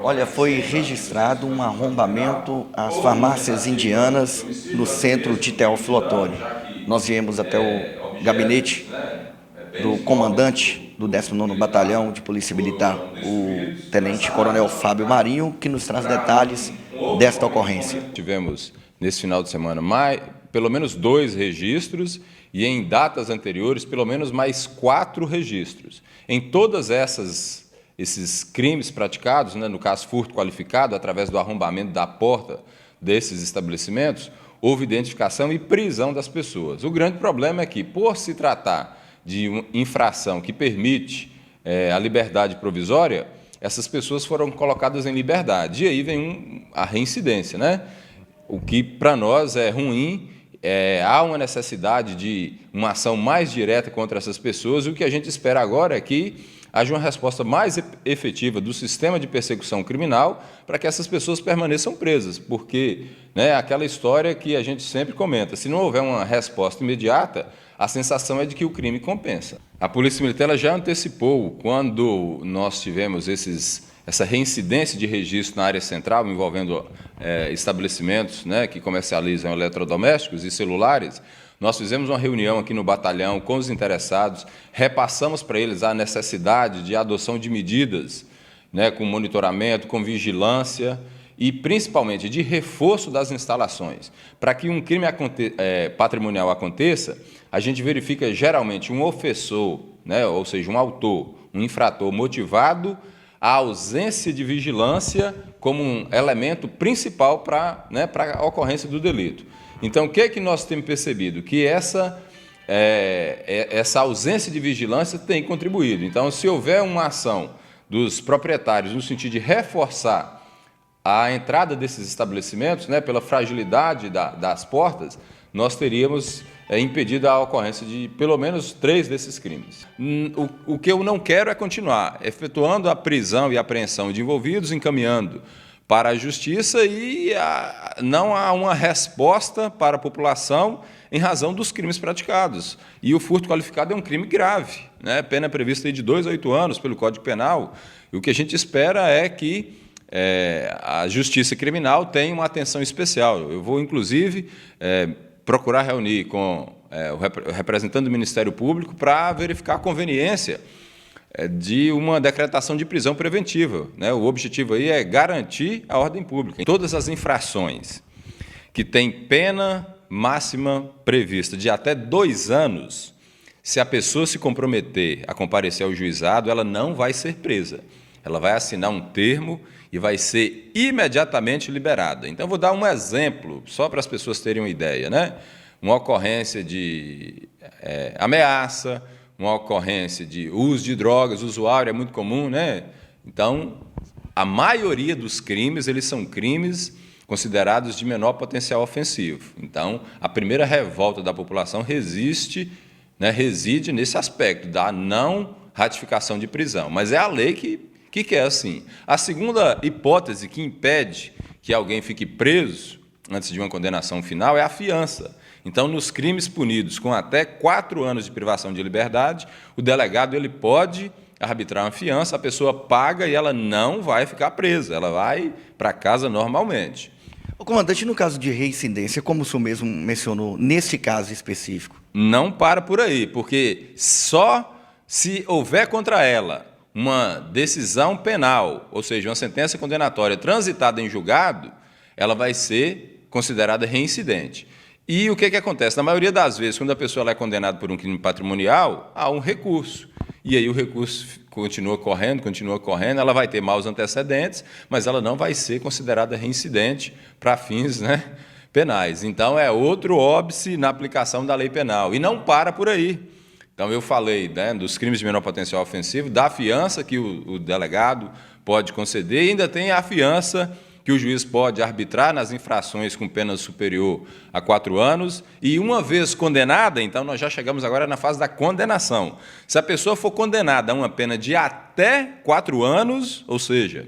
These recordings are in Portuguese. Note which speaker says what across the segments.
Speaker 1: Olha, foi registrado um arrombamento às farmácias indianas no centro de Teófilo Otoni. Nós viemos até o gabinete do comandante do 19º Batalhão de Polícia Militar, o tenente-coronel Fábio Marinho, que nos traz detalhes desta ocorrência.
Speaker 2: Tivemos, nesse final de semana, pelo menos 2 registros e, em datas anteriores, pelo menos mais 4 registros. Em todas esses crimes praticados, né, no caso furto qualificado, através do arrombamento da porta desses estabelecimentos, houve identificação e prisão das pessoas. O grande problema é que, por se tratar de uma infração que permite a liberdade provisória, essas pessoas foram colocadas em liberdade. E aí vem a reincidência, né? O que para nós é ruim. Há uma necessidade de uma ação mais direta contra essas pessoas, e o que a gente espera agora é que haja uma resposta mais efetiva do sistema de persecução criminal para que essas pessoas permaneçam presas, porque, né, aquela história que a gente sempre comenta, se não houver uma resposta imediata, a sensação é de que o crime compensa. A Polícia Militar ela já antecipou, quando nós tivemos essa reincidência de registro na área central, envolvendo estabelecimentos, né, que comercializam eletrodomésticos e celulares. Nós fizemos uma reunião aqui no batalhão com os interessados, repassamos para eles a necessidade de adoção de medidas, né, com monitoramento, com vigilância e, principalmente, de reforço das instalações. Para que um crime patrimonial aconteça, a gente verifica geralmente um ofensor, né, ou seja, um autor, um infrator motivado, a ausência de vigilância como um elemento principal para a ocorrência do delito. Então, o que é que nós temos percebido? Que essa ausência de vigilância tem contribuído. Então, se houver uma ação dos proprietários no sentido de reforçar a entrada desses estabelecimentos, né, pela fragilidade das portas, nós teríamos impedido a ocorrência de pelo menos 3 desses crimes. O que eu não quero é continuar efetuando a prisão e apreensão de envolvidos, encaminhando para a Justiça e não há uma resposta para a população em razão dos crimes praticados. E o furto qualificado é um crime grave, né? Pena prevista de 2 a 8 anos pelo Código Penal. E o que a gente espera é que a Justiça Criminal tenha uma atenção especial. Eu vou, inclusive, procurar reunir com o representante do Ministério Público para verificar a conveniência de uma decretação de prisão preventiva, né? O objetivo aí é garantir a ordem pública. Em todas as infrações que têm pena máxima prevista de até 2 anos, se a pessoa se comprometer a comparecer ao juizado, ela não vai ser presa. Ela vai assinar um termo e vai ser imediatamente liberada. Então, vou dar um exemplo, só para as pessoas terem uma ideia, né? Uma ocorrência de ameaça, uma ocorrência de uso de drogas, usuário é muito comum, né? Então, a maioria dos crimes, eles são crimes considerados de menor potencial ofensivo. Então, a primeira revolta da população reside nesse aspecto da não ratificação de prisão. Mas é a lei que quer assim. A segunda hipótese que impede que alguém fique preso antes de uma condenação final é a fiança. Então, nos crimes punidos com até 4 anos de privação de liberdade, o delegado ele pode arbitrar uma fiança, a pessoa paga e ela não vai ficar presa, ela vai para casa normalmente.
Speaker 1: O comandante, no caso de reincidência, como o senhor mesmo mencionou, nesse caso específico?
Speaker 2: Não para por aí, porque só se houver contra ela uma decisão penal, ou seja, uma sentença condenatória transitada em julgado, ela vai ser considerada reincidente. E o que acontece? Na maioria das vezes, quando a pessoa é condenada por um crime patrimonial, há um recurso. E aí o recurso continua correndo, ela vai ter maus antecedentes, mas ela não vai ser considerada reincidente para fins, né, penais. Então, é outro óbice na aplicação da lei penal. E não para por aí. Então, eu falei, né, dos crimes de menor potencial ofensivo, da fiança que o delegado pode conceder, e ainda tem a fiança que o juiz pode arbitrar nas infrações com pena superior a 4 anos, e uma vez condenada, então nós já chegamos agora na fase da condenação. Se a pessoa for condenada a uma pena de até 4 anos, ou seja,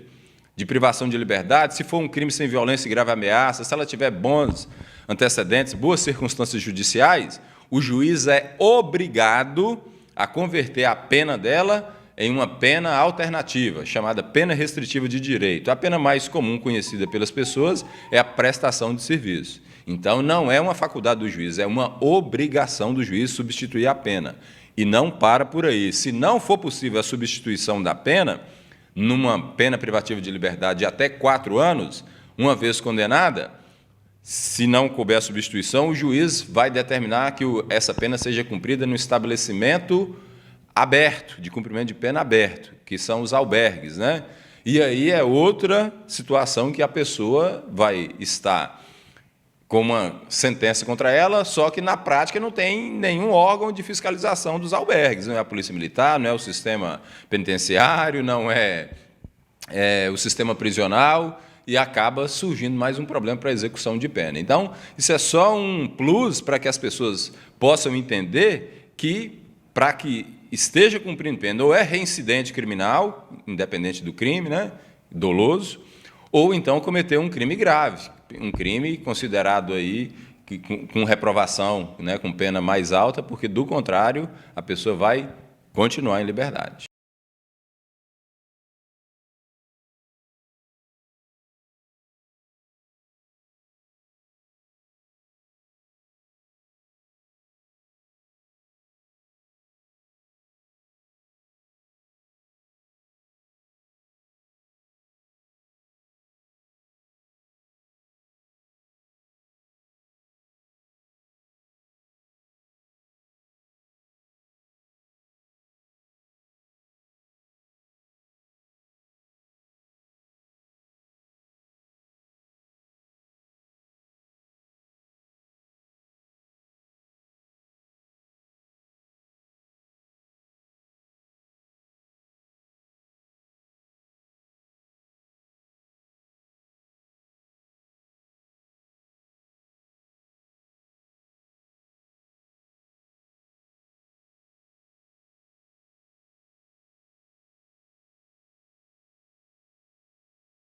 Speaker 2: de privação de liberdade, se for um crime sem violência e grave ameaça, se ela tiver bons antecedentes, boas circunstâncias judiciais, o juiz é obrigado a converter a pena dela em uma pena alternativa, chamada pena restritiva de direito. A pena mais comum conhecida pelas pessoas é a prestação de serviço. Então, não é uma faculdade do juiz, é uma obrigação do juiz substituir a pena. E não para por aí. Se não for possível a substituição da pena, numa pena privativa de liberdade de até 4 anos, uma vez condenada, se não couber a substituição, o juiz vai determinar que essa pena seja cumprida no estabelecimento aberto, de cumprimento de pena aberto, que são os albergues, né? E aí é outra situação que a pessoa vai estar com uma sentença contra ela, só que na prática não tem nenhum órgão de fiscalização dos albergues, não é a Polícia Militar, não é o sistema penitenciário, não é o sistema prisional, e acaba surgindo mais um problema para a execução de pena. Então, isso é só um plus para que as pessoas possam entender que, para que esteja cumprindo pena, ou é reincidente criminal, independente do crime, né, doloso, ou então cometeu um crime grave, um crime considerado aí com reprovação, né, com pena mais alta, porque, do contrário, a pessoa vai continuar em liberdade.